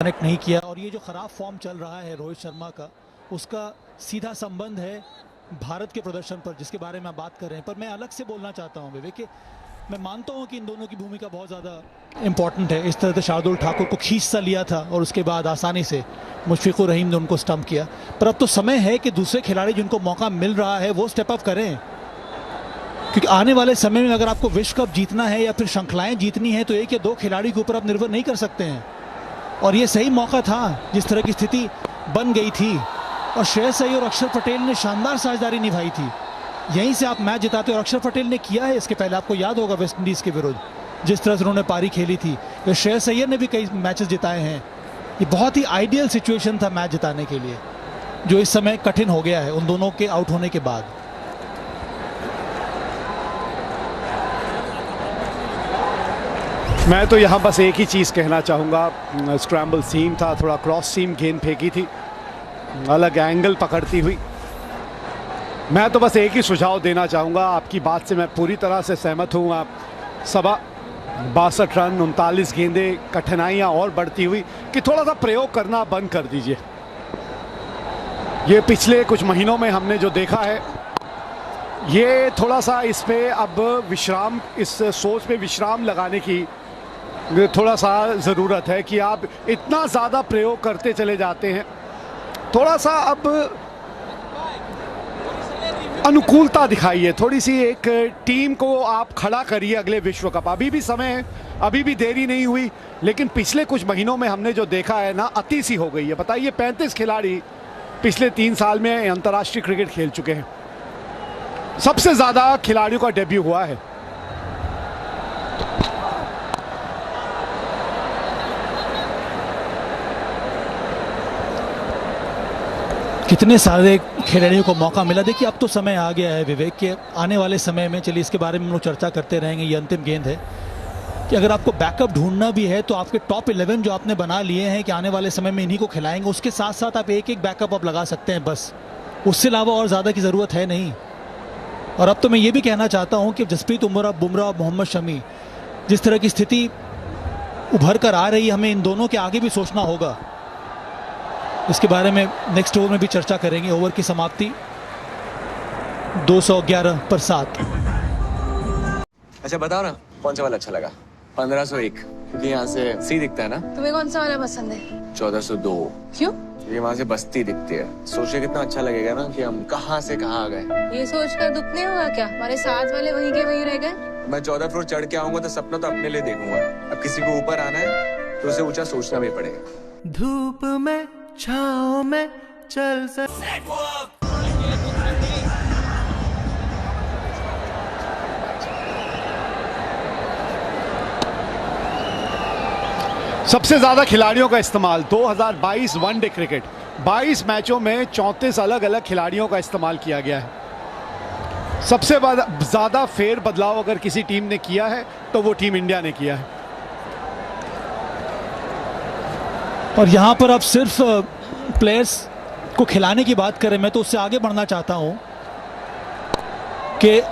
Connect नहीं किया। और ये जो ख़राब फॉर्म चल रहा है रोहित शर्मा का, उसका सीधा संबंध है भारत के प्रदर्शन पर, जिसके बारे में आप बात कर रहे हैं। पर मैं अलग से बोलना चाहता हूँ विवेक, कि मैं मानता हूँ कि इन दोनों की भूमिका बहुत ज़्यादा इंपॉर्टेंट है। इस तरह से शार्दुल ठाकुर को खींच सा लिया था और उसके बाद आसानी से मुशफिकुर रहीम ने उनको स्टंप किया। पर अब तो समय है कि दूसरे खिलाड़ी जिनको मौका मिल रहा है वो स्टेप अप करें, क्योंकि आने वाले समय में अगर आपको विश्व कप जीतना है या फिर श्रृंखलाएं जीतनी है तो एक या दो खिलाड़ी के ऊपर आप निर्भर नहीं कर सकते हैं। और ये सही मौका था जिस तरह की स्थिति बन गई थी, और श्रेयस अय्यर और अक्षर पटेल ने शानदार साझेदारी निभाई थी। यहीं से आप मैच जिताते, और अक्षर पटेल ने किया है इसके पहले, आपको याद होगा वेस्ट इंडीज के विरुद्ध जिस तरह से उन्होंने पारी खेली थी। तो श्रेयस अय्यर ने भी कई मैचेस जिताए हैं। ये बहुत ही आइडियल सिचुएशन था मैच जिताने के लिए, जो इस समय कठिन हो गया है उन दोनों के आउट होने के बाद। मैं तो यहाँ बस एक ही चीज़ कहना चाहूँगा, स्क्रैम्बल सीम था, थोड़ा क्रॉस सीम गेंद फेंकी थी, अलग एंगल पकड़ती हुई। मैं तो बस एक ही सुझाव देना चाहूँगा, आपकी बात से मैं पूरी तरह से सहमत हूँ। आप 62 रन 39 गेंदें, कठिनाइयाँ और बढ़ती हुई कि थोड़ा सा प्रयोग करना बंद कर दीजिए। ये पिछले कुछ महीनों में हमने जो देखा है, ये थोड़ा सा इस पे अब विश्राम, इस सोच पे विश्राम लगाने की थोड़ा सा ज़रूरत है कि आप इतना ज़्यादा प्रयोग करते चले जाते हैं। थोड़ा सा अब अनुकूलता दिखाइए, थोड़ी सी एक टीम को आप खड़ा करिए अगले विश्व कप। अभी भी समय है, अभी भी देरी नहीं हुई, लेकिन पिछले कुछ महीनों में हमने जो देखा है ना, अति सी हो गई है। बताइए, 35 खिलाड़ी पिछले 3 साल में अंतर्राष्ट्रीय क्रिकेट खेल चुके हैं। सबसे ज़्यादा खिलाड़ियों का डेब्यू हुआ है। कितने सारे खिलाड़ियों को मौका मिला। देखिए, अब तो समय आ गया है विवेक के आने वाले समय में, चलिए इसके बारे में हम लोग चर्चा करते रहेंगे, ये अंतिम गेंद है, कि अगर आपको बैकअप ढूंढना भी है तो आपके टॉप 11 जो आपने बना लिए हैं कि आने वाले समय में इन्हीं को खिलाएंगे, उसके साथ साथ आप एक एक बैकअप आप लगा सकते हैं, बस उससे अलावा और ज़्यादा की ज़रूरत है नहीं। और अब तो मैं ये भी कहना चाहता हूँ कि जसप्रीत बुमराह और मोहम्मद शमी जिस तरह की स्थिति उभर कर आ रही है, हमें इन दोनों के आगे भी सोचना होगा। इसके बारे में नेक्स्ट ओवर में भी चर्चा करेंगे। ओवर की समाप्ति 211 पर 7। अच्छा बताओ ना, कौन सा वाला अच्छा लगा? 1501, क्योंकि यहाँ से सी दिखता है ना। तुम्हें कौन सा वाला पसंद है? 1402। क्यों? ये वहाँ से बस्ती दिखती है। सोचिए कितना अच्छा लगेगा ना कि हम कहाँ से कहाँ आ गए। ये सोचकर दुख नहीं होगा क्या? हमारे साथ वाले वहीं के वहीं रह गए। मैं 14 फ्लोर चढ़ के आऊंगा तो सपना तो अपने लिए देखूंगा। अब किसी को ऊपर आना है तो उसे ऊंचा सोचना भी पड़ेगा। धूप में छाँव में चल सबसे ज्यादा खिलाड़ियों का इस्तेमाल 2022 वनडे क्रिकेट, 22 मैचों में 34 अलग अलग खिलाड़ियों का इस्तेमाल किया गया है। सबसे ज्यादा फेर बदलाव अगर किसी टीम ने किया है तो वो टीम इंडिया ने किया है। और यहाँ पर आप सिर्फ प्लेयर्स को खिलाने की बात करें, मैं तो उससे आगे बढ़ना चाहता हूँ कि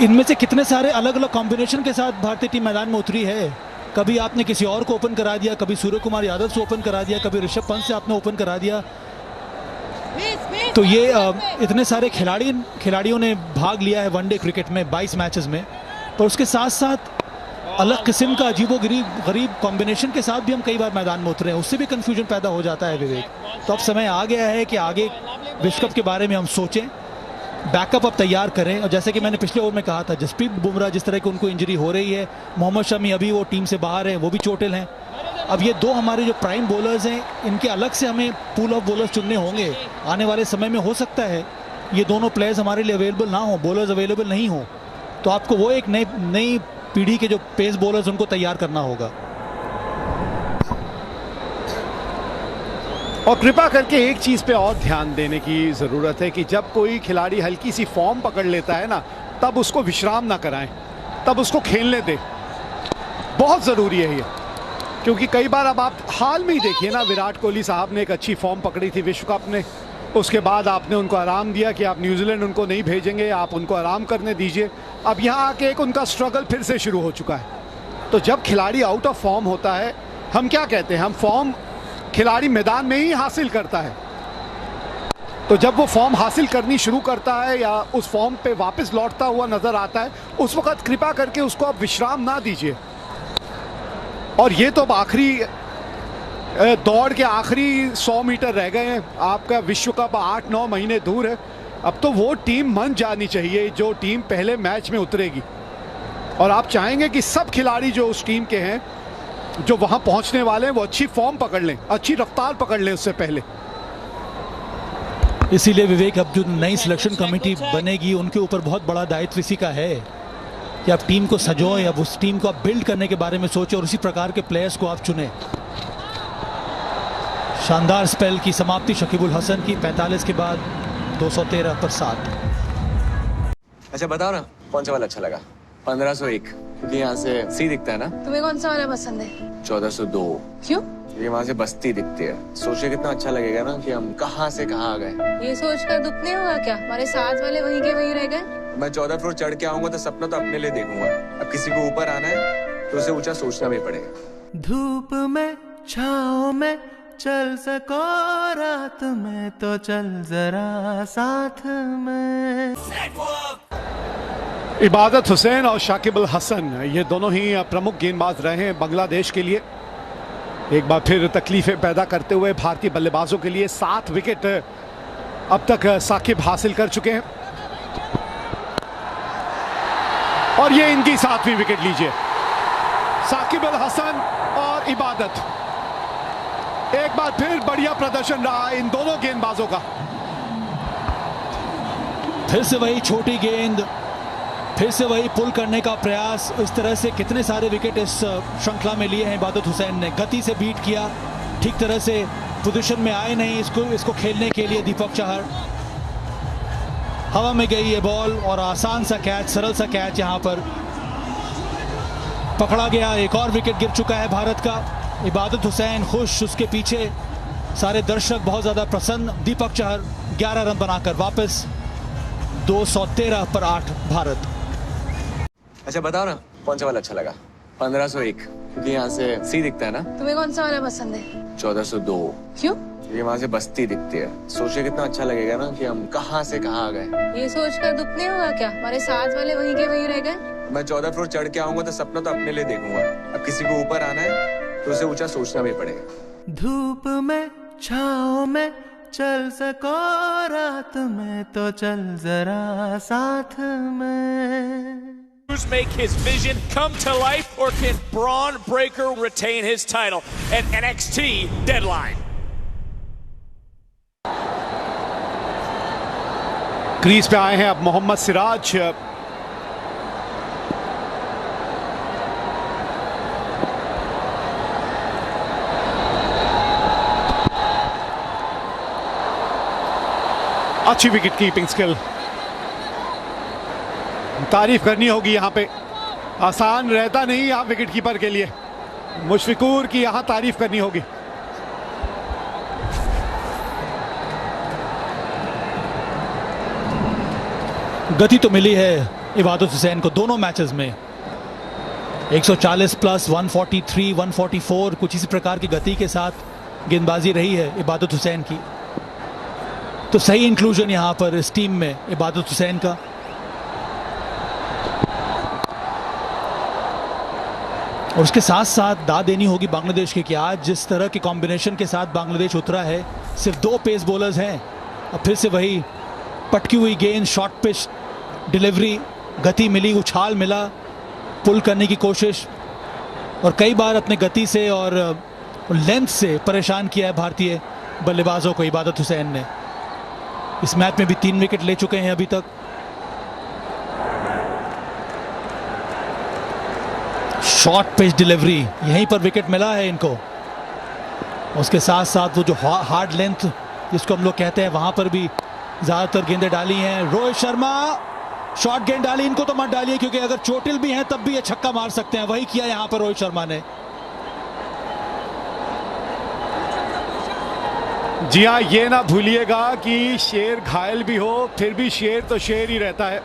इनमें से कितने सारे अलग अलग कॉम्बिनेशन के साथ भारतीय टीम मैदान में उतरी है। कभी आपने किसी और को ओपन करा दिया, कभी सूर्य कुमार यादव से ओपन करा दिया, कभी ऋषभ पंत से आपने ओपन करा दिया। तो ये इतने सारे खिलाड़ियों ने भाग लिया है वनडे क्रिकेट में 22 मैचेस में। पर उसके साथ साथ अलग किस्म का अजीबोगरीब कॉम्बिनेशन के साथ भी हम कई बार मैदान में उतरे हैं, उससे भी कंफ्यूजन पैदा हो जाता है विवेक। तो अब समय आ गया है कि आगे विश्व कप के बारे में हम सोचें, बैकअप अब तैयार करें। और जैसे कि मैंने पिछले ओवर में कहा था, जसप्रीत बुमराह जिस तरह की उनको इंजरी हो रही है, मोहम्मद शमी अभी वो टीम से बाहर है, वो भी चोटिल हैं। अब ये दो हमारे जो प्राइम बॉलर्स हैं, इनके अलग से हमें पूल ऑफ बॉलर्स चुनने होंगे आने वाले समय में। हो सकता है ये दोनों प्लेयर्स हमारे लिए अवेलेबल ना हो, बॉलर्स अवेलेबल नहीं हो, तो आपको वो एक नई पीढ़ी के जो पेस बॉलर्स उनको तैयार करना होगा। और कृपा करके एक चीज पे और ध्यान देने की जरूरत है कि जब कोई खिलाड़ी हल्की सी फॉर्म पकड़ लेता है ना, तब उसको विश्राम ना कराएं, तब उसको खेलने दें। बहुत जरूरी है ये, क्योंकि कई बार अब आप हाल में ही देखिए ना, विराट कोहली साहब ने एक अच्छी फॉर्म पकड़ी थी विश्व कप में, उसके बाद आपने उनको आराम दिया कि आप न्यूजीलैंड उनको नहीं भेजेंगे, आप उनको आराम करने दीजिए। अब यहाँ आके एक उनका स्ट्रगल फिर से शुरू हो चुका है। तो जब खिलाड़ी आउट ऑफ फॉर्म होता है, हम क्या कहते हैं, हम फॉर्म खिलाड़ी मैदान में ही हासिल करता है। तो जब वो फॉर्म हासिल करनी शुरू करता है या उस फॉर्म पे वापस लौटता हुआ नजर आता है, उस वक्त कृपा करके उसको आप विश्राम ना दीजिए। और ये तो अब आखिरी दौड़ के आखिरी 100 मीटर रह गए हैं। आपका विश्व कप 8-9 महीने दूर है। अब तो वो टीम मन जानी चाहिए जो टीम पहले मैच में उतरेगी, और आप चाहेंगे कि सब खिलाड़ी जो उस टीम के हैं, जो वहां पहुंचने वाले हैं, वो अच्छी फॉर्म पकड़ लें, अच्छी रफ्तार पकड़ लें उससे पहले। इसीलिए विवेक, अब जो नई सिलेक्शन कमेटी बनेगी उनके ऊपर बहुत बड़ा दायित्व इसी का है कि आप टीम को सजोएं, अब उस टीम को आप बिल्ड करने के बारे में सोचें और उसी प्रकार के प्लेयर्स को आप चुनें। शानदार स्पेल की समाप्ति शकीबुल हसन की 45 के बाद 213 पर 7। अच्छा बताओ ना, कौन सा वाला अच्छा लगा? 1501, क्योंकि यहाँ से सी दिखता है ना। तुम्हें कौन सा वाला पसंद है? 1402, क्यों? ये वहाँ से बस्ती दिखती है। सोचिए कितना अच्छा लगेगा ना कि हम कहाँ से कहाँ आ गए। ये सोच कर दुख नहीं होगा क्या? हमारे साथ वाले वहीं के वहीं रह गए। मैं 14 फ्लोर चढ़ के आऊंगा तो सपना तो अपने लिए देखूंगा। अब किसी को ऊपर आना है तो उसे ऊंचा सोचना भी पड़ेगा। धूप में छाँव में चल सको, रात में तो चल जरा साथ में। इबादत हुसैन और शाकिब अल हसन, ये दोनों ही प्रमुख गेंदबाज रहे हैं बांग्लादेश के लिए। एक बार फिर तकलीफें पैदा करते हुए भारतीय बल्लेबाजों के लिए 7 विकेट अब तक साकिब हासिल कर चुके हैं, और ये इनकी 7वीं विकेट लीजिए। साकिब अल हसन और इबादत, एक बार फिर बढ़िया प्रदर्शन रहा इन दोनों गेंदबाजों का। फिर से वही छोटी गेंद, फिर से वही पुल करने का प्रयास। इस तरह से कितने सारे विकेट इस श्रृंखला में लिए हैं इबादत हुसैन ने। गति से बीट किया, ठीक तरह से पोजीशन में आए नहीं इसको खेलने के लिए। दीपक चहर, हवा में गई ये बॉल और आसान सा कैच, सरल सा कैच यहां पर पकड़ा गया। एक और विकेट गिर चुका है भारत का। इबादत हुसैन खुश, उसके पीछे सारे दर्शक बहुत ज्यादा प्रसन्न। दीपक चहर 11 रन बनाकर वापस 213 पर 8 भारत। अच्छा बताओ ना, कौन सा वाला अच्छा लगा? 1501, क्योंकि यहाँ से सी दिखता है ना। तुम्हें कौन सा वाला पसंद है? 1402, क्यों? ये वहाँ से बस्ती दिखती है। सोचिए कितना अच्छा लगेगा ना कि हम कहाँ से कहाँ आ गए। ये सोच कर दुख नहीं होगा क्या? हमारे साथ वाले वहीं के वहीं रह गए। मैं 14 फ्लोर चढ़ के आऊंगा तो सपना तो अपने लिए देखूंगा। अब किसी को ऊपर आना है तो उसे ऊंचा सोचना भी पड़ेगा। धूप में छाँव में चल सको, रात में तो चल जरा साथ में। Make his vision come to life, or can Braun Breaker retain his title at NXT Deadline? Crease पे आए हैं अब मोहम्मद सिराज। अच्छी विकेट कीपिंग स्किल, तारीफ करनी होगी यहां पे। आसान रहता नहीं यहां विकेट कीपर के लिए। मुशफिकूर की यहां तारीफ करनी होगी। गति तो मिली है इबादत हुसैन को दोनों मैचेस में। 140 प्लस 143, 144, कुछ इसी प्रकार की गति के साथ गेंदबाजी रही है इबादत हुसैन की। तो सही इंक्लूजन यहां पर इस टीम में इबादत हुसैन का। और उसके साथ साथ दाद देनी होगी बांग्लादेश की कि आज जिस तरह के कॉम्बिनेशन के साथ बांग्लादेश उतरा है, सिर्फ 2 पेस बॉलर्स हैं। अब फिर से वही पटकी हुई गेंद, शॉर्ट पिच डिलीवरी, गति मिली, उछाल मिला, पुल करने की कोशिश, और कई बार अपने गति से और लेंथ से परेशान किया है भारतीय बल्लेबाजों को इबादत हुसैन ने। इस मैच में भी 3 विकेट ले चुके हैं अभी तक। शॉर्ट पिच डिलीवरी, यहीं पर विकेट मिला है इनको। उसके साथ साथ वो जो हार्ड लेंथ जिसको हम लोग कहते हैं, वहां पर भी ज्यादातर गेंदें डाली हैं। रोहित शर्मा शॉर्ट गेंद डाली, इनको तो मत डालिए क्योंकि अगर चोटिल भी हैं तब भी ये छक्का मार सकते हैं। वही किया यहां पर रोहित शर्मा ने। जी हाँ, ये ना भूलिएगा कि शेर घायल भी हो फिर भी शेर तो शेर ही रहता है।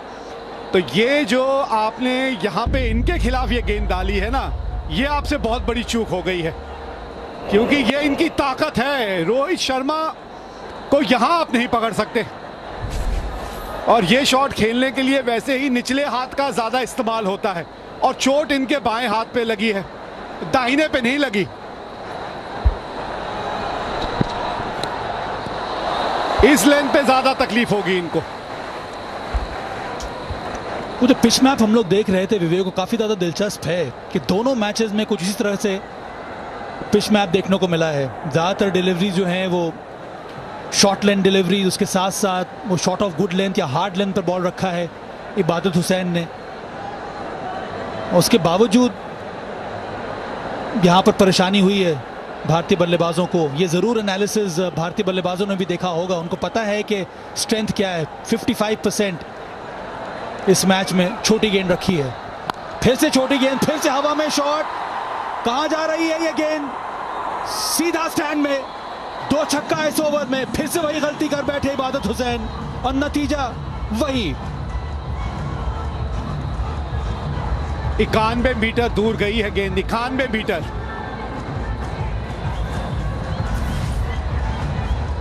तो ये जो आपने यहाँ पे इनके खिलाफ ये गेंद डाली है ना, ये आपसे बहुत बड़ी चूक हो गई है। क्योंकि ये इनकी ताकत है। रोहित शर्मा को यहां आप नहीं पकड़ सकते, और ये शॉट खेलने के लिए वैसे ही निचले हाथ का ज्यादा इस्तेमाल होता है, और चोट इनके बाएं हाथ पे लगी है, दाहिने पे नहीं लगी। इस लेंथ पे ज्यादा तकलीफ होगी इनको। वो जो पिच मैप हम लोग देख रहे थे विवेक, को काफी ज्यादा दिलचस्प है कि दोनों मैचेस में कुछ इसी तरह से पिच मैप देखने को मिला है। ज्यादातर डिलीवरी जो है वो शॉर्ट लेंथ डिलीवरी, उसके साथ साथ वो शॉर्ट ऑफ गुड लेंथ या हार्ड लेंथ पर बॉल रखा है इबादत हुसैन ने। उसके बावजूद यहां पर परेशानी हुई है भारतीय बल्लेबाजों को। ये जरूर एनालिसिस भारतीय बल्लेबाजों ने भी देखा होगा, उनको पता है कि स्ट्रेंथ क्या है। 55% इस मैच में छोटी गेंद रखी है। फिर से छोटी गेंद, फिर से हवा में शॉट, कहां जा रही है ये गेंद? सीधा स्टैंड में। 2 छक्का इस ओवर में। फिर से वही गलती कर बैठे इबादत हुसैन, और नतीजा वही। 91 मीटर दूर गई है गेंद, 91 मीटर।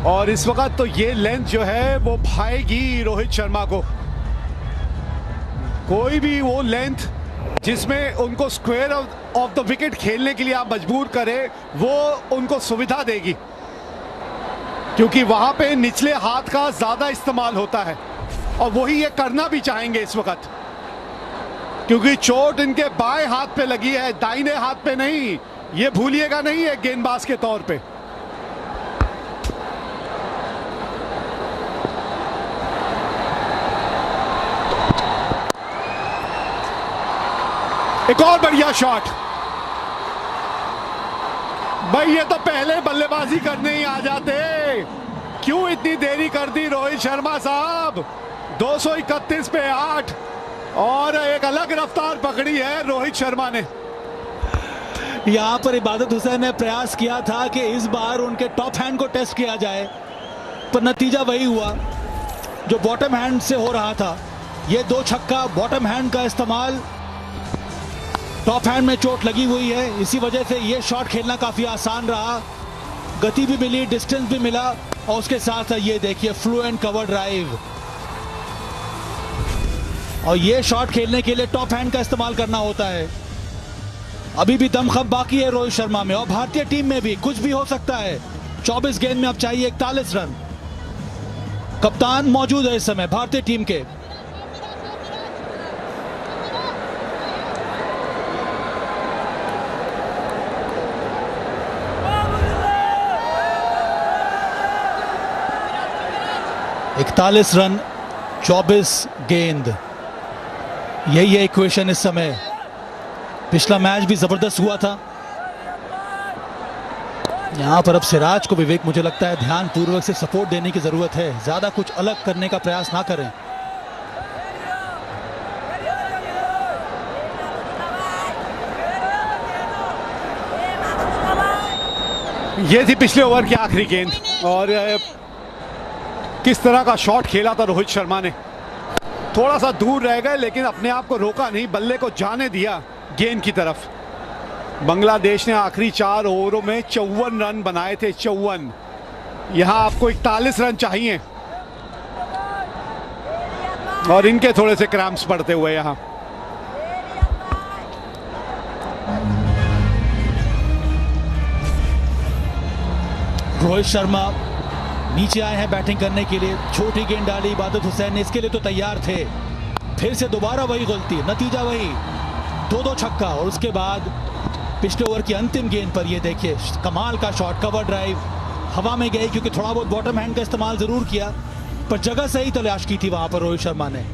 और इस वक्त तो ये लेंथ जो है वो भाएगी रोहित शर्मा को। कोई भी वो लेंथ जिसमें उनको स्क्वायर ऑफ द विकेट खेलने के लिए आप मजबूर करें, वो उनको सुविधा देगी, क्योंकि वहां पे निचले हाथ का ज्यादा इस्तेमाल होता है, और वही ये करना भी चाहेंगे इस वक्त, क्योंकि चोट इनके बाएं हाथ पे लगी है, दाहिने हाथ पे नहीं। ये भूलिएगा नहीं है गेंदबाज के तौर पे। एक और बढ़िया शॉट। भाई ये तो पहले बल्लेबाजी करने ही आ जाते, क्यों इतनी देरी कर दी रोहित शर्मा साहब? 231 पे 8, और एक अलग रफ्तार पकड़ी है रोहित शर्मा ने। यहां पर इबादत हुसैन ने प्रयास किया था कि इस बार उनके टॉप हैंड को टेस्ट किया जाए, पर नतीजा वही हुआ जो बॉटम हैंड से हो रहा था। ये 2 छक्का, बॉटम हैंड का इस्तेमाल, टॉप हैंड में चोट लगी हुई है, इसी वजह से ये शॉट खेलना काफी आसान रहा। गति भी मिली, डिस्टेंस भी मिला, और उसके साथ ये देखिए फ्लुएंट कवर ड्राइव। और ये शॉट खेलने के लिए टॉप हैंड का इस्तेमाल करना होता है। अभी भी दमखम बाकी है रोहित शर्मा में, और भारतीय टीम में भी कुछ भी हो सकता है। 24 गेंद में अब चाहिए 41 रन। कप्तान मौजूद है इस समय भारतीय टीम के। इकतालीस रन 24 गेंद, यही है इक्वेशन इस समय। पिछला मैच भी जबरदस्त हुआ था। यहां पर अब सिराज को विवेक मुझे लगता है ध्यान पूर्वक से सपोर्ट देने की जरूरत है, ज्यादा कुछ अलग करने का प्रयास ना करें। ये थी पिछले ओवर की आखिरी गेंद, और किस तरह का शॉट खेला था रोहित शर्मा ने। थोड़ा सा दूर रह गए, लेकिन अपने आप को रोका नहीं, बल्ले को जाने दिया गेंद की तरफ। बांग्लादेश ने आखिरी 4 ओवरों में 54 रन बनाए थे, 54। यहां आपको 41 रन चाहिए, और इनके थोड़े से क्रैम्प्स पड़ते हुए यहां। रोहित शर्मा नीचे आए हैं बैटिंग करने के लिए। छोटी गेंद डाली इबादत हुसैन ने, इसके लिए तो तैयार थे। फिर से दोबारा वही गलती, नतीजा वही, 2-2 छक्का। और उसके बाद पिछले ओवर की अंतिम गेंद पर ये देखिए कमाल का शॉट, कवर ड्राइव, हवा में गई क्योंकि थोड़ा बहुत बॉटम हैंड का इस्तेमाल जरूर किया, पर जगह सही तलाश की थी वहां पर रोहित शर्मा ने।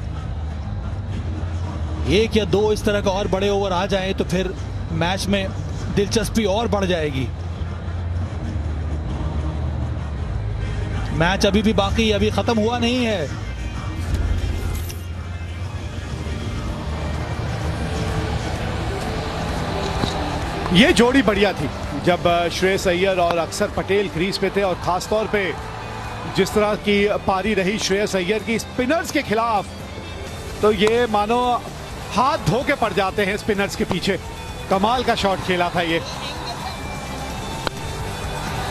1 या 2 इस तरह का और बड़े ओवर आ जाए तो फिर मैच में दिलचस्पी और बढ़ जाएगी। मैच अभी भी बाकी, अभी खत्म हुआ नहीं है। ये जोड़ी बढ़िया थी जब श्रेयस अय्यर और अक्षर पटेल क्रीज पे थे, और खासतौर पे जिस तरह की पारी रही श्रेयस अय्यर की स्पिनर्स के खिलाफ, तो ये मानो हाथ धो के पड़ जाते हैं स्पिनर्स के पीछे। कमाल का शॉट खेला था ये।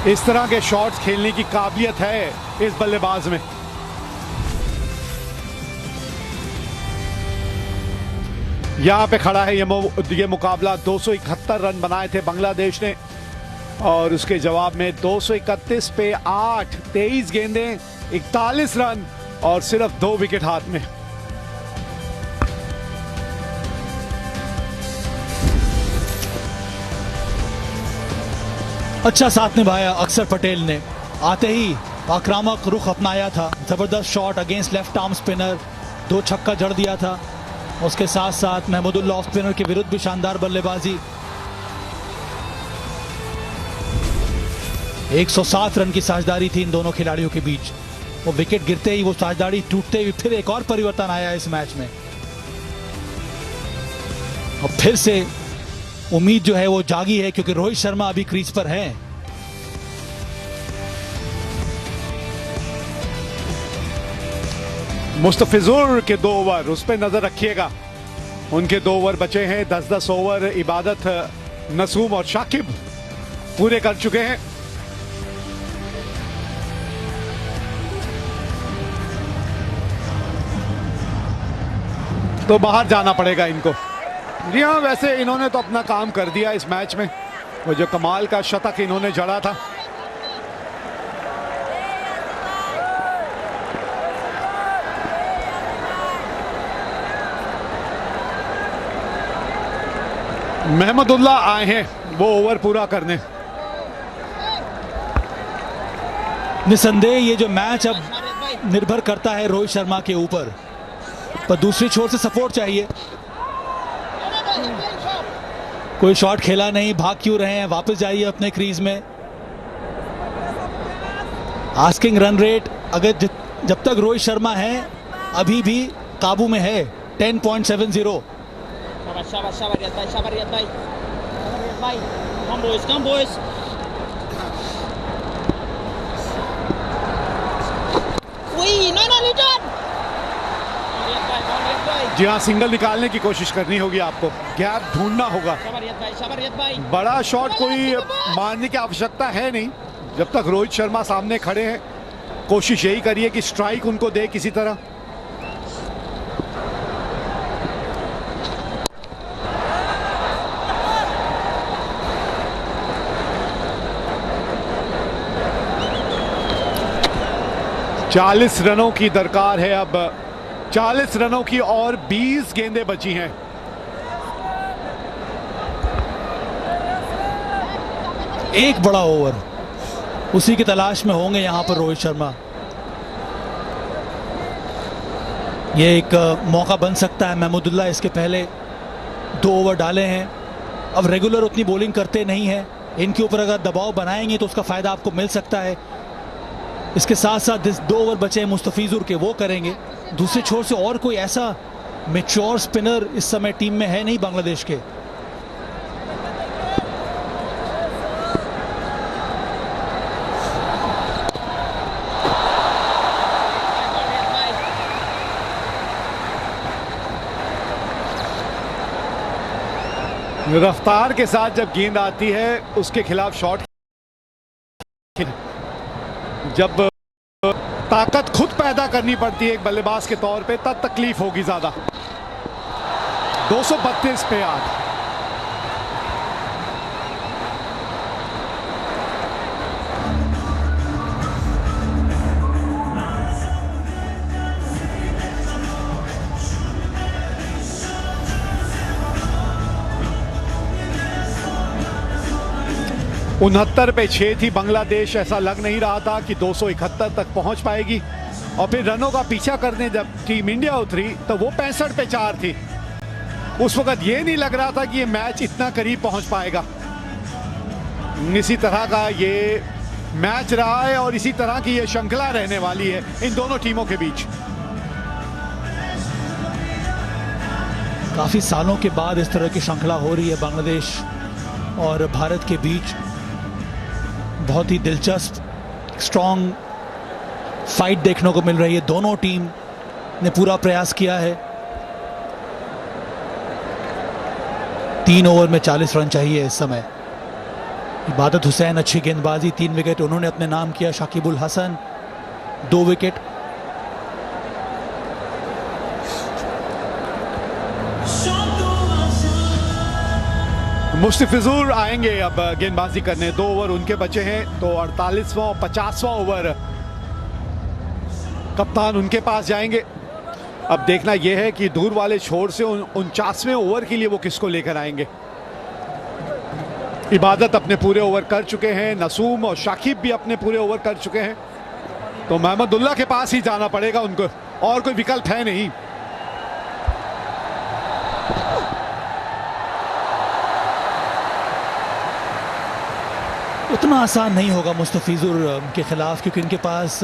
इस तरह के शॉट्स खेलने की काबिलियत है इस बल्लेबाज में। यहां पे खड़ा है ये मुकाबला। 271 रन बनाए थे बांग्लादेश ने और उसके जवाब में 231 पे 8, 23 गेंदें, 41 रन और सिर्फ 2 विकेट हाथ में। अच्छा साथ निभाया अक्षर पटेल ने, आते ही आक्रामक रुख अपनाया था। जबरदस्त shot against left arm spinner, 2 छक्का जड़ दिया था। उसके साथ साथ महमूदुल्लाह ऑफ स्पिनर के विरुद्ध भी शानदार बल्लेबाजी। 107 रन की साझेदारी थी इन दोनों खिलाड़ियों के बीच। वो विकेट गिरते ही, वो साझेदारी टूटते ही फिर एक और परिवर्तन आया इस मैच में। और फिर से उम्मीद जो है वो जागी है, क्योंकि रोहित शर्मा अभी क्रीज पर हैं। मुस्तफिजुर के 2 ओवर, उस पर नजर रखिएगा। उनके 2 ओवर बचे हैं। 10-10 ओवर इबादत, नसूम और शाकिब पूरे कर चुके हैं। तो बाहर जाना पड़ेगा इनको। जी हाँ, वैसे इन्होंने तो अपना काम कर दिया इस मैच में। वो जो कमाल का शतक इन्होंने जड़ा था, महमूदुल्लाह आए हैं वो ओवर पूरा करने। निसंदेह ये जो मैच अब निर्भर करता है रोहित शर्मा के ऊपर, पर दूसरी छोर से सपोर्ट चाहिए। कोई शॉट खेला नहीं, भाग क्यों रहे हैं? वापस जाइए अपने क्रीज में। आस्किंग रन रेट अगर जब तक रोहित शर्मा है अभी भी काबू में है, 10.70। Sabar Riyad bhai. Come boys. Wih, no, Liton. जी हाँ, सिंगल निकालने की कोशिश करनी होगी आपको, गैप ढूंढना होगा। Sabar Riyad bhai. बड़ा शॉट कोई मारने की आवश्यकता है नहीं जब तक रोहित शर्मा सामने खड़े हैं। कोशिश यही करिए कि स्ट्राइक उनको दे किसी तरह। चालीस रनों की दरकार है अब। 40 रनों की और 20 गेंदें बची हैं। एक बड़ा ओवर, उसी की तलाश में होंगे यहां पर रोहित शर्मा। ये एक मौका बन सकता है। महमूदुल्लाह इसके पहले 2 ओवर डाले हैं। अब रेगुलर उतनी बॉलिंग करते नहीं है, इनके ऊपर अगर दबाव बनाएंगे तो उसका फायदा आपको मिल सकता है। इसके साथ साथ 2 ओवर बचे हैं मुस्तफिजुर के, वो करेंगे। दूसरी छोर से और कोई ऐसा मैच्योर स्पिनर इस समय टीम में है नहीं बांग्लादेश के। रफ्तार के साथ जब गेंद आती है उसके खिलाफ शॉट, जब ताकत खुद पैदा करनी पड़ती है एक बल्लेबाज के तौर पे, तब तकलीफ होगी ज्यादा। 232 पे 8। 69 पे 6 थी बांग्लादेश। ऐसा लग नहीं रहा था कि 271 तक पहुंच पाएगी। और फिर रनों का पीछा करने जब टीम इंडिया उतरी तो वो 65 पे 4 थी। उस वक्त ये नहीं लग रहा था कि ये मैच इतना करीब पहुंच पाएगा। इसी तरह का ये मैच रहा है और इसी तरह की ये श्रृंखला रहने वाली है इन दोनों टीमों के बीच। काफी सालों के बाद इस तरह की श्रृंखला हो रही है बांग्लादेश और भारत के बीच। बहुत ही दिलचस्प स्ट्रॉन्ग फाइट देखने को मिल रही है। दोनों टीम ने पूरा प्रयास किया है। 3 ओवर में 40 रन चाहिए इस समय। इबादत हुसैन अच्छी गेंदबाजी, 3 विकेट उन्होंने अपने नाम किया। शाकिबुल हसन 2 विकेट। मुस्तफिजुर आएंगे अब गेंदबाजी करने। 2 ओवर उनके बचे हैं, तो 48वां और 50वां ओवर कप्तान उनके पास जाएंगे। अब देखना यह है कि दूर वाले छोर से 49वें ओवर के लिए वो किसको लेकर आएंगे। इबादत अपने पूरे ओवर कर चुके हैं, नसूम और शाकिब भी अपने पूरे ओवर कर चुके हैं, तो महमदुल्लाह के पास ही जाना पड़ेगा उनको, और कोई विकल्प है नहीं। उतना आसान नहीं होगा मुस्तफिजुर के खिलाफ, क्योंकि इनके पास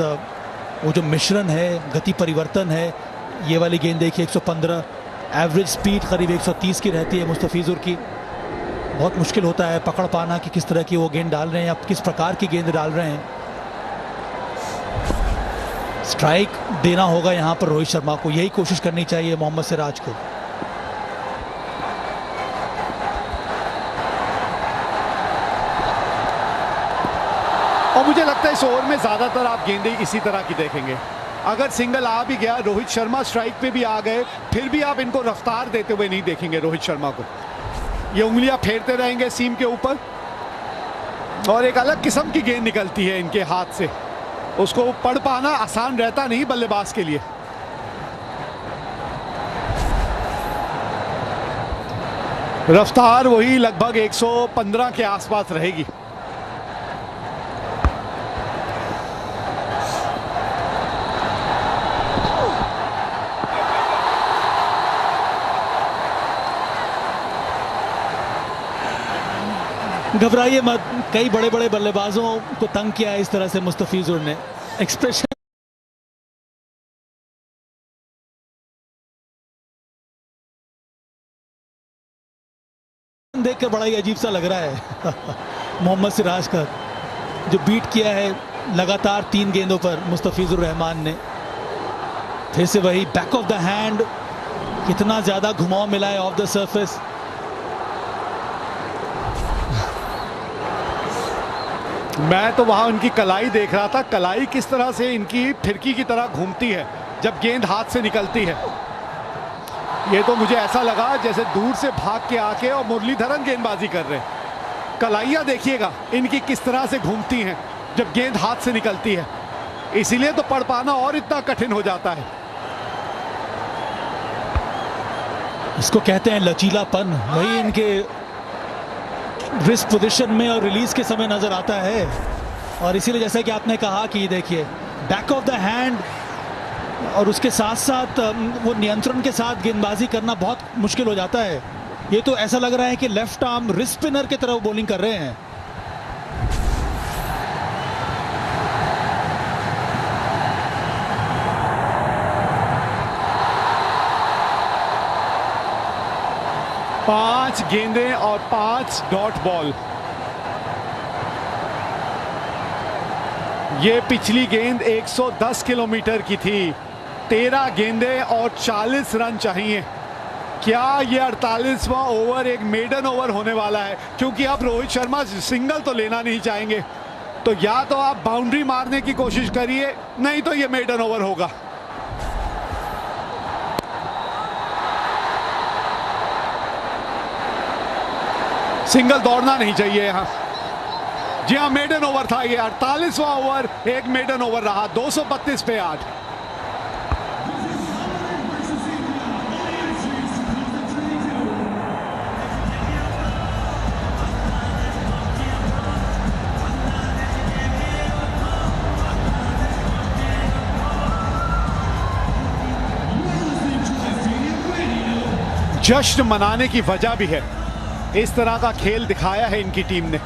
वो जो मिश्रण है, गति परिवर्तन है। ये वाली गेंद देखिए 115, एवरेज स्पीड करीब 130 की रहती है मुस्तफिजुर की। बहुत मुश्किल होता है पकड़ पाना कि किस तरह की वो गेंद डाल रहे हैं या किस प्रकार की गेंद डाल रहे हैं। स्ट्राइक देना होगा यहाँ पर रोहित शर्मा को, यही कोशिश करनी चाहिए मोहम्मद सिराज को। और मुझे लगता है इस ओवर में ज्यादातर आप गेंदें इसी तरह की देखेंगे। अगर सिंगल आ भी गया, रोहित शर्मा स्ट्राइक पे भी आ गए, फिर भी आप इनको रफ्तार देते हुए नहीं देखेंगे रोहित शर्मा को। ये उंगलियां फेरते रहेंगे सीम के ऊपर, और एक अलग किस्म की गेंद निकलती है इनके हाथ से। उसको पढ़ पाना आसान रहता नहीं बल्लेबाज के लिए। रफ्तार वही लगभग 115 के आसपास रहेगी। घबराइए मत, कई बड़े बड़े बल्लेबाजों को तंग किया है इस तरह से मुस्तफिजुर ने। एक्सप्रेशन देखकर बड़ा ही अजीब सा लग रहा है मोहम्मद सिराज का, जो बीट किया है लगातार 3 गेंदों पर मुस्तफिजुर रहमान ने। फिर से वही बैक ऑफ द हैंड, कितना ज्यादा घुमाव मिला है ऑफ द सरफेस। मैं तो वहां उनकी कलाई देख रहा था, कलाई किस तरह से इनकी फिरकी की तरह घूमती है जब गेंद हाथ से निकलती है। ये तो मुझे ऐसा लगा जैसे दूर से भाग के आके और मुरलीधरन गेंदबाजी कर रहे हैं। कलाइयां देखिएगा इनकी किस तरह से घूमती हैं जब गेंद हाथ से निकलती है, इसीलिए तो पढ़ पाना और इतना कठिन हो जाता है। इसको कहते हैं लचीलापन, वही इनके रिस्ट पोजीशन में और रिलीज के समय नजर आता है। और इसीलिए जैसा कि आपने कहा कि देखिए बैक ऑफ द हैंड, और उसके साथ साथ वो नियंत्रण के साथ गेंदबाजी करना बहुत मुश्किल हो जाता है। ये तो ऐसा लग रहा है कि लेफ्ट आर्म रिस्ट स्पिनर की तरह बॉलिंग कर रहे हैं। पांच गेंदें और 5 डॉट बॉल। ये पिछली गेंद 110 किलोमीटर की थी। 13 गेंदें और 40 रन चाहिए। क्या ये 48वां ओवर एक मेडन ओवर होने वाला है? क्योंकि अब रोहित शर्मा सिंगल तो लेना नहीं चाहेंगे, तो या तो आप बाउंड्री मारने की कोशिश करिए, नहीं तो ये मेडन ओवर होगा। सिंगल दौड़ना नहीं चाहिए यहां। जी हां, मेडन ओवर था ये। 48वां ओवर एक मेडन ओवर रहा। 232 पे 8। जश्न मनाने की वजह भी है, इस तरह का खेल दिखाया है इनकी टीम ने।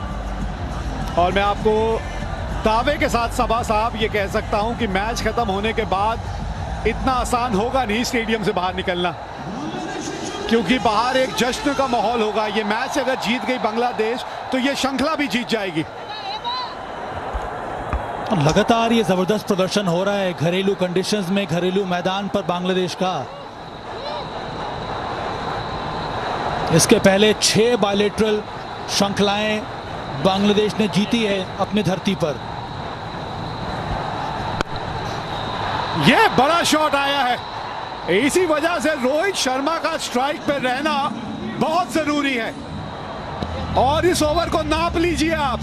और मैं आपको दावे के साथ सबा साहब ये कह सकता हूं कि मैच खत्म होने के बाद इतना आसान होगा नहीं स्टेडियम से बाहर निकलना, क्योंकि बाहर एक जश्न का माहौल होगा। ये मैच अगर जीत गई बांग्लादेश तो ये श्रृंखला भी जीत जाएगी। लगातार ये जबरदस्त प्रदर्शन हो रहा है घरेलू कंडीशंस में, घरेलू मैदान पर बांग्लादेश का। इसके पहले 6 बायलेटरल श्रृंखलाएं बांग्लादेश ने जीती है अपनी धरती पर। यह बड़ा शॉट आया है, इसी वजह से रोहित शर्मा का स्ट्राइक पे रहना बहुत जरूरी है। और इस ओवर को नाप लीजिए आप।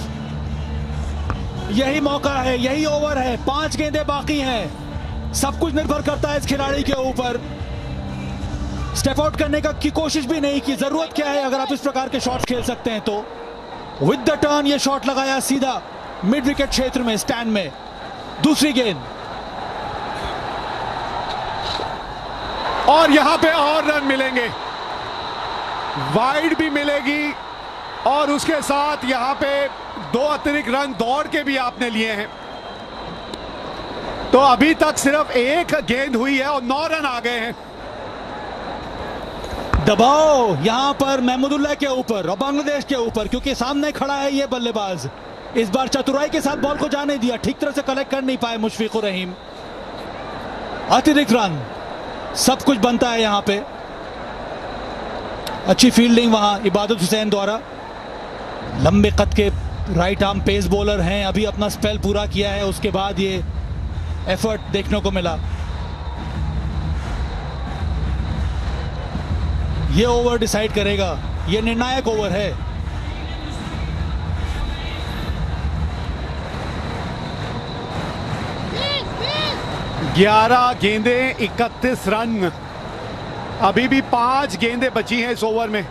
यही मौका है, यही ओवर है, 5 गेंदें बाकी हैं। सब कुछ निर्भर करता है इस खिलाड़ी के ऊपर। स्टेप आउट करने की कोशिश भी नहीं की। जरूरत क्या है अगर आप इस प्रकार के शॉट्स खेल सकते हैं तो। विद द टर्न ये शॉट लगाया सीधा मिड विकेट क्षेत्र में, स्टैंड में। दूसरी गेंद और यहां पे और रन मिलेंगे, वाइड भी मिलेगी और उसके साथ यहां पे 2 अतिरिक्त रन दौड़ के भी आपने लिए हैं। तो अभी तक सिर्फ 1 गेंद हुई है और 9 रन आ गए हैं। दबाव यहां पर महमूदुल्लाह के ऊपर और बांग्लादेश के ऊपर, क्योंकि सामने खड़ा है ये बल्लेबाज। इस बार चतुराई के साथ बॉल को जाने दिया, ठीक तरह से कलेक्ट कर नहीं पाए मुशफिकुर रहीम। अतिरिक्त रन, सब कुछ बनता है यहां पे। अच्छी फील्डिंग वहां इबादत हुसैन द्वारा। लंबे कद के राइट आर्म पेस बॉलर हैं, अभी अपना स्पेल पूरा किया है, उसके बाद ये एफर्ट देखने को मिला। ये ओवर डिसाइड करेगा, ये निर्णायक ओवर है। ग्यारह गेंदें 31 रन। अभी भी 5 गेंदें बची हैं इस ओवर में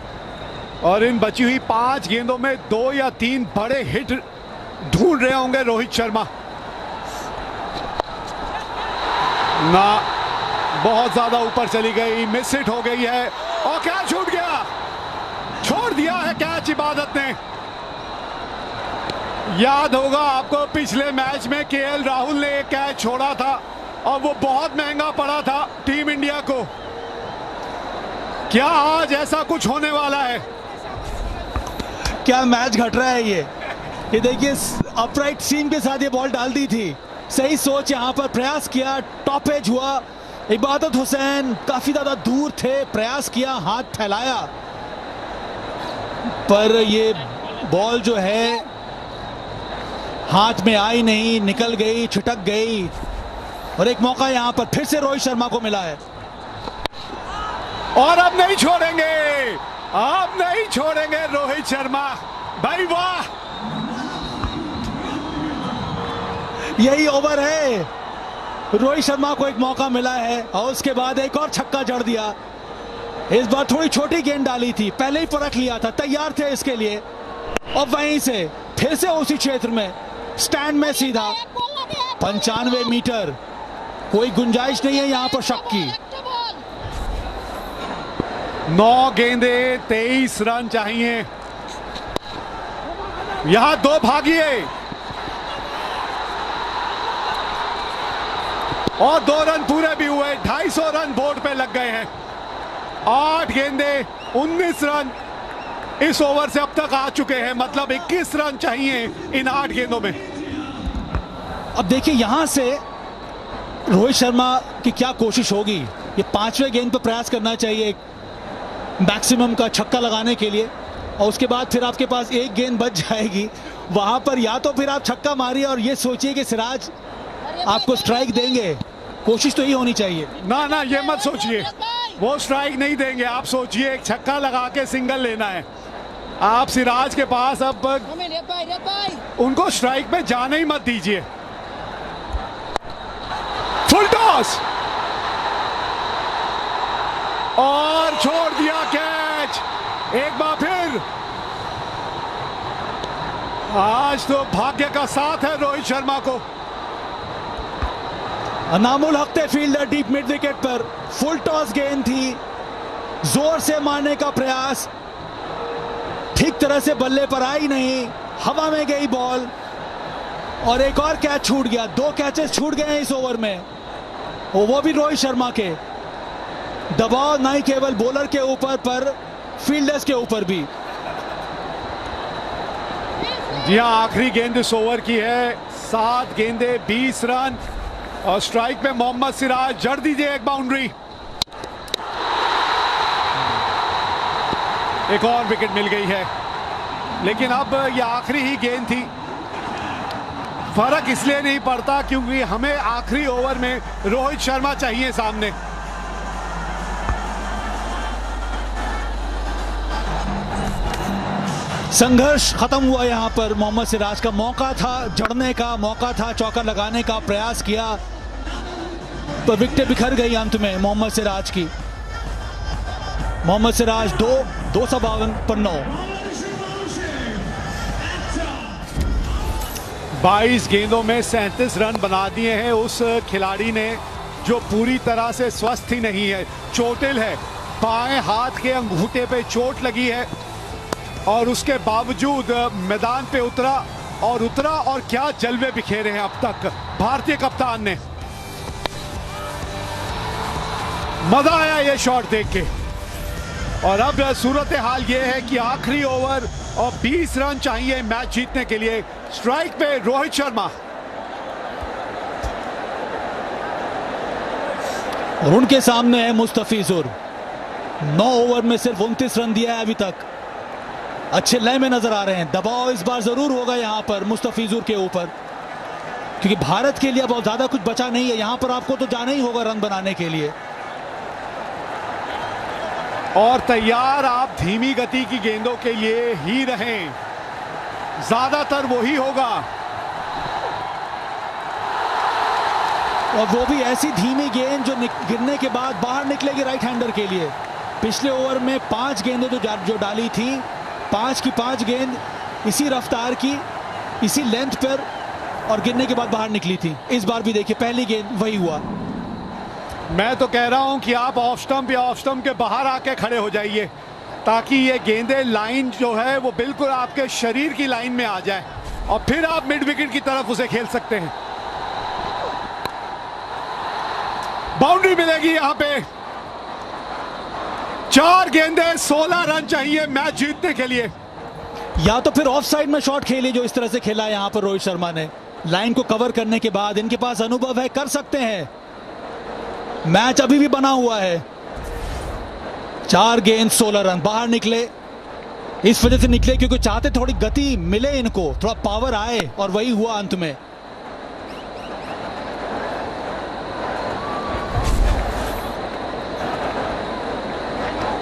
और इन बची हुई 5 गेंदों में 2 या 3 बड़े हिट ढूंढ रहे होंगे रोहित शर्मा। ना, बहुत ज्यादा ऊपर चली गई, मिस हिट हो गई है और कैच छूट गया। छोड़ दिया है कैच इबादत ने। याद होगा आपको पिछले मैच में केएल राहुल ने एक कैच छोड़ा था और वो बहुत महंगा पड़ा था टीम इंडिया को। क्या आज ऐसा कुछ होने वाला है? क्या मैच घट रहा है ये देखिए, अपराइट सीम के साथ ये बॉल डाल दी थी। सही सोच, यहां पर प्रयास किया, टॉप एज हुआ। इबादत हुसैन काफी ज्यादा दूर थे, प्रयास किया, हाथ फैलाया, पर ये बॉल जो है हाथ में आई नहीं, निकल गई, छिटक गई। और एक मौका यहां पर फिर से रोहित शर्मा को मिला है और अब नहीं छोड़ेंगे, अब नहीं छोड़ेंगे रोहित शर्मा। भाई वाह, यही ओवर है। रोहित शर्मा को एक मौका मिला है और उसके बाद एक और छक्का जड़ दिया। इस बार थोड़ी छोटी गेंद डाली थी, पहले ही परख लिया था, तैयार थे इसके लिए। और वहीं से फिर से उसी क्षेत्र में, स्टैंड में सीधा 95 मीटर। कोई गुंजाइश नहीं है यहां पर शक की। 9 गेंदे 23 रन चाहिए। यहां 2 भागिए और 2 रन पूरे भी हुए। 250 रन बोर्ड पे लग गए हैं। 8 गेंदे 19 रन इस ओवर से अब तक आ चुके हैं, मतलब 21 रन चाहिए इन 8 गेंदों में। अब देखिए यहां से रोहित शर्मा की क्या कोशिश होगी। ये 5वें गेंद पर प्रयास करना चाहिए मैक्सिमम का छक्का लगाने के लिए, और उसके बाद फिर आपके पास एक गेंद बच जाएगी। वहां पर या तो फिर आप छक्का मारिए और ये सोचिए कि सिराज आपको स्ट्राइक देंगे। कोशिश तो ही होनी चाहिए। ना ना, ये मत सोचिए, वो स्ट्राइक नहीं देंगे। आप सोचिए एक छक्का लगा के सिंगल लेना है। आप सिराज के पास अब उनको स्ट्राइक पे जाने ही मत दीजिए। फुल टॉस और छोड़ दिया कैच। एक बार फिर आज तो भाग्य का साथ है रोहित शर्मा को। अनामुल हक फील्डर डीप मिड विकेट पर, फुल टॉस गेंद थी, जोर से मारने का प्रयास, ठीक तरह से बल्ले पर आई नहीं, हवा में गई बॉल और एक और कैच छूट गया। 2 कैचेस छूट गए हैं इस ओवर में, और वो भी रोहित शर्मा के। दबाव नहीं केवल बॉलर के ऊपर पर फील्डर्स के ऊपर भी। जी हाँ, आखिरी गेंद इस ओवर की है। 7 गेंदे 20 रन और स्ट्राइक पे मोहम्मद सिराज। जड़ दीजिए एक बाउंड्री। एक और विकेट मिल गई है। लेकिन अब ये आखिरी ही गेंद थी। फर्क इसलिए नहीं पड़ता क्योंकि हमें आखिरी ओवर में रोहित शर्मा चाहिए सामने। संघर्ष खत्म हुआ यहां पर। मोहम्मद सिराज का मौका था, जड़ने का मौका था, चौका लगाने का प्रयास किया, पर विकेटें बिखर गई अंत में मोहम्मद सिराज की। मोहम्मद सिराज 252 पर 9। 22 गेंदों में 37 रन बना दिए हैं उस खिलाड़ी ने जो पूरी तरह से स्वस्थ ही नहीं है, चोटिल है, बाएं हाथ के अंगूठे पे चोट लगी है और उसके बावजूद मैदान पे उतरा और क्या जलवे बिखेरे हैं अब तक भारतीय कप्तान ने। मजा आया ये शॉट देख के। और अब सूरत हाल ये है कि आखिरी ओवर और 20 रन चाहिए मैच जीतने के लिए। स्ट्राइक पे रोहित शर्मा और उनके सामने है मुस्तफिजुर। 9 ओवर में सिर्फ 29 रन दिया है अभी तक। अच्छे लय में नजर आ रहे हैं। दबाव इस बार जरूर होगा यहां पर मुस्तफिजुर के ऊपर, क्योंकि भारत के लिए बहुत ज्यादा कुछ बचा नहीं है। यहां पर आपको तो जाना ही होगा रन बनाने के लिए। और तैयार आप धीमी गति की गेंदों के लिए ही रहें, ज्यादातर वही होगा। और वो भी ऐसी धीमी गेंद जो गिरने के बाद बाहर निकलेगी राइट हैंडर के लिए। पिछले ओवर में 5 गेंदें जो डाली थी, 5 की 5 गेंद इसी रफ्तार की, इसी लेंथ पर और गिरने के बाद बाहर निकली थी। इस बार भी देखिए पहली गेंद वही हुआ। मैं तो कह रहा हूं कि आप ऑफ स्टंप या ऑफ स्टंप के बाहर आके खड़े हो जाइए ताकि ये गेंदें लाइन जो है वो बिल्कुल आपके शरीर की लाइन में आ जाए और फिर आप मिड विकेट की तरफ उसे खेल सकते हैं। बाउंड्री मिलेगी यहां पे। 4 गेंदें 16 रन चाहिए मैच जीतने के लिए। या तो फिर ऑफ साइड में शॉट खेलिए जो इस तरह से खेला यहां पर रोहित शर्मा ने। लाइन को कवर करने के बाद इनके पास अनुभव है, कर सकते हैं। मैच अभी भी बना हुआ है। 4 गेंद 16 रन बाहर निकले। इस वजह से निकले क्योंकि चाहते थोड़ी गति मिले इनको, थोड़ा पावर आए, और वही हुआ अंत में।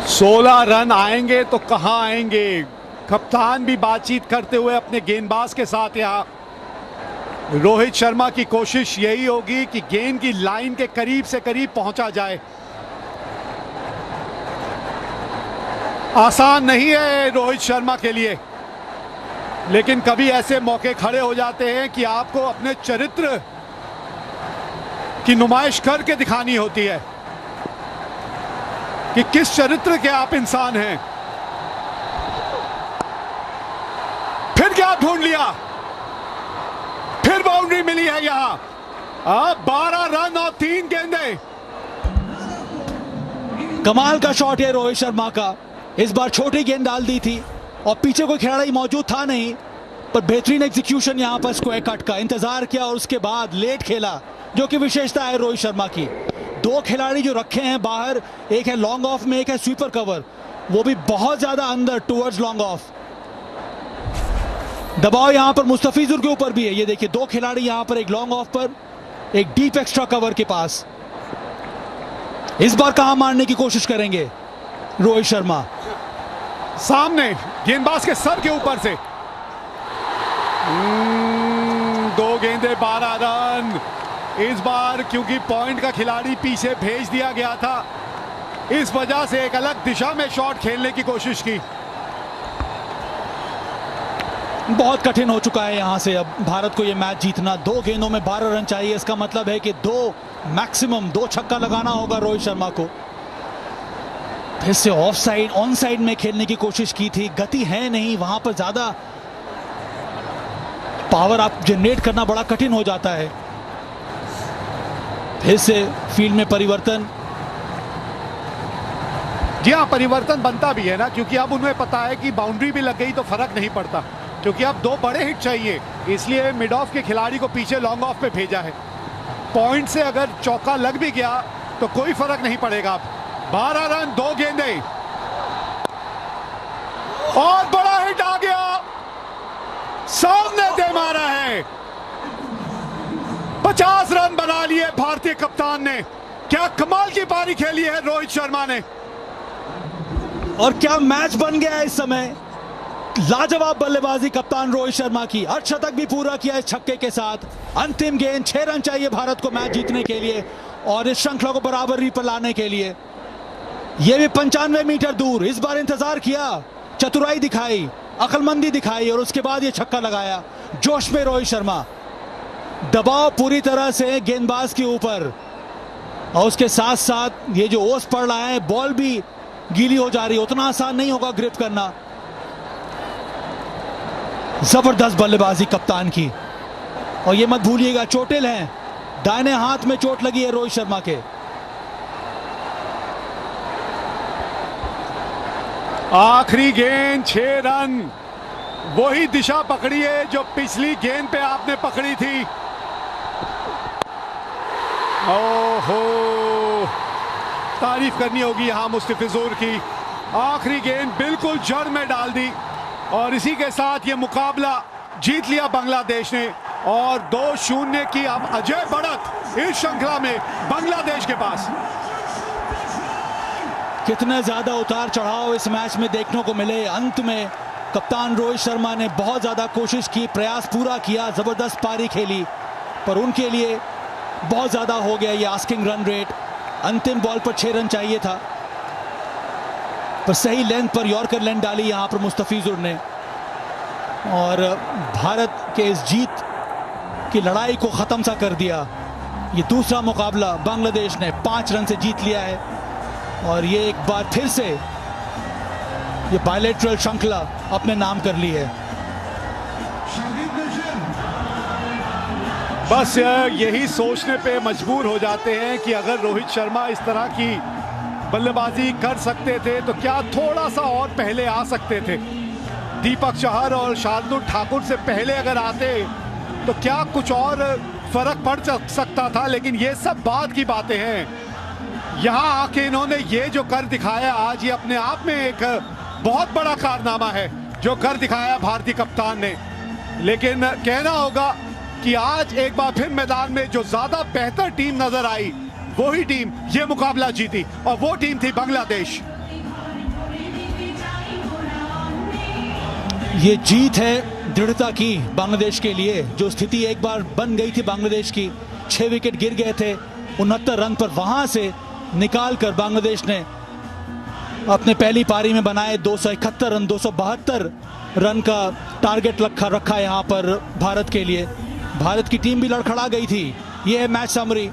सोलह रन आएंगे तो कहां आएंगे। कप्तान भी बातचीत करते हुए अपने गेंदबाज के साथ यहां। रोहित शर्मा की कोशिश यही होगी कि गेंद की लाइन के करीब से करीब पहुंचा जाए। आसान नहीं है रोहित शर्मा के लिए, लेकिन कभी ऐसे मौके खड़े हो जाते हैं कि आपको अपने चरित्र की नुमाइश करके दिखानी होती है कि किस चरित्र के आप इंसान हैं। फिर क्या ढूंढ लिया, फिर बाउंड्री मिली है यहां। अब 12 रन और 3 गेंदें। कमाल का शॉट है रोहित शर्मा का। इस बार छोटी गेंद डाल दी थी और पीछे कोई खिलाड़ी मौजूद था नहीं, पर बेहतरीन एग्जीक्यूशन यहां पर स्क्वायर कट का। इंतजार किया और उसके बाद लेट खेला, जो कि विशेषता है रोहित शर्मा की। 2 खिलाड़ी जो रखे हैं बाहर, एक है लॉन्ग ऑफ में, एक है स्वीपर कवर, वो भी बहुत ज्यादा अंदर टुवर्ड्स लॉन्ग ऑफ। दबाव यहां पर मुस्तफिजुर के ऊपर भी है। ये देखिए 2 खिलाड़ी यहां पर, एक लॉन्ग ऑफ पर, एक डीप एक्स्ट्रा कवर के पास। इस बार कहां मारने की कोशिश करेंगे रोहित शर्मा। सामने गेंदबाज के सर के ऊपर से 2 गेंदें 12 रन। इस बार क्योंकि पॉइंट का खिलाड़ी पीछे भेज दिया गया था, इस वजह से एक अलग दिशा में शॉट खेलने की कोशिश की। बहुत कठिन हो चुका है यहां से अब भारत को यह मैच जीतना। 2 गेंदों में 12 रन चाहिए। इसका मतलब है कि 2 छक्का लगाना होगा रोहित शर्मा को। फिर से ऑफ साइड ऑन साइड में खेलने की कोशिश की थी। गति है नहीं वहां पर, ज्यादा पावर आप जनरेट करना बड़ा कठिन हो जाता है। फिर से फील्ड में परिवर्तन। जी हाँ, परिवर्तन बनता भी है ना, क्योंकि अब उन्हें पता है कि बाउंड्री भी लग गई तो फर्क नहीं पड़ता, क्योंकि अब 2 बड़े हिट चाहिए। इसलिए मिड ऑफ के खिलाड़ी को पीछे लॉन्ग ऑफ पे भेजा है। पॉइंट से अगर चौका लग भी गया तो कोई फर्क नहीं पड़ेगा। अब 12 रन 2 गेंदें और बड़ा हिट आ गया। सामने दे मारा है। 50 रन बना लिए भारतीय कप्तान ने। क्या कमाल की पारी खेली है रोहित शर्मा ने। और क्या मैच बन गया है इस समय। लाजवाब बल्लेबाजी कप्तान रोहित शर्मा की। अर्धशतक भी पूरा किया इस छक्के के साथ। अंतिम गेंद 6 रन चाहिए भारत को मैच जीतने के लिए और इस श्रृंखला को बराबरी पर लाने के लिए। यह भी 95 मीटर दूर। इस बार इंतजार किया, चतुराई दिखाई, अक्लमंदी दिखाई और उसके बाद यह छक्का लगाया। जोश में रोहित शर्मा। दबाव पूरी तरह से गेंदबाज के ऊपर और उसके साथ साथ ये जो ओस पड़ रहा है, बॉल भी गीली हो जा रही है। उतना आसान नहीं होगा ग्रिप करना। जबरदस्त बल्लेबाजी कप्तान की। और ये मत भूलिएगा चोटिल हैं, दाहिने हाथ में चोट लगी है रोहित शर्मा के। आखिरी गेंद 6 रन। वही दिशा पकड़ी है जो पिछली गेंद पे आपने पकड़ी थी। ओहो, तारीफ करनी होगी यहां मुस्तफिजुर की। आखिरी गेंद बिल्कुल जड़ में डाल दी और इसी के साथ ये मुकाबला जीत लिया बांग्लादेश ने और 2-0 की अब अजय बढ़त इस श्रृंखला में बांग्लादेश के पास। कितने ज्यादा उतार चढ़ाव इस मैच में देखने को मिले। अंत में कप्तान रोहित शर्मा ने बहुत ज्यादा कोशिश की, प्रयास पूरा किया, जबरदस्त पारी खेली, पर उनके लिए बहुत ज्यादा हो गया ये आस्किंग रन रेट। अंतिम बॉल पर 6 रन चाहिए था, पर सही लेंथ पर यॉर्कर लेंथ डाली यहां पर मुस्तफिजुर ने और भारत के इस जीत की लड़ाई को खत्म सा कर दिया। ये दूसरा मुकाबला बांग्लादेश ने 5 रन से जीत लिया है और ये एक बार फिर से ये बायलैटरल श्रृंखला अपने नाम कर ली है। बस यही सोचने पे मजबूर हो जाते हैं कि अगर रोहित शर्मा इस तरह की बल्लेबाजी कर सकते थे तो क्या थोड़ा सा और पहले आ सकते थे। दीपक चहर और शार्दुल ठाकुर से पहले अगर आते तो क्या कुछ और फर्क पड़ सकता था, लेकिन ये सब बाद की बातें हैं। यहां आके इन्होंने ये जो कर दिखाया आज, ये अपने आप में एक बहुत बड़ा कारनामा है जो कर दिखाया भारतीय कप्तान ने। लेकिन कहना होगा कि आज एक बार फिर मैदान में जो ज्यादा बेहतर टीम नजर आई वही टीम ये मुकाबला जीती और वो टीम थी बांग्लादेश। ये जीत है दृढ़ता की बांग्लादेश के लिए। जो स्थिति एक बार बन गई थी बांग्लादेश की, 6 विकेट गिर गए थे 69 रन पर, वहां से निकालकर बांग्लादेश ने अपने पहली पारी में बनाए 271 रन। 272 रन का टारगेट रखा यहां पर भारत के लिए। भारत की टीम भी लड़खड़ा गई थी। यह है मैच समरी।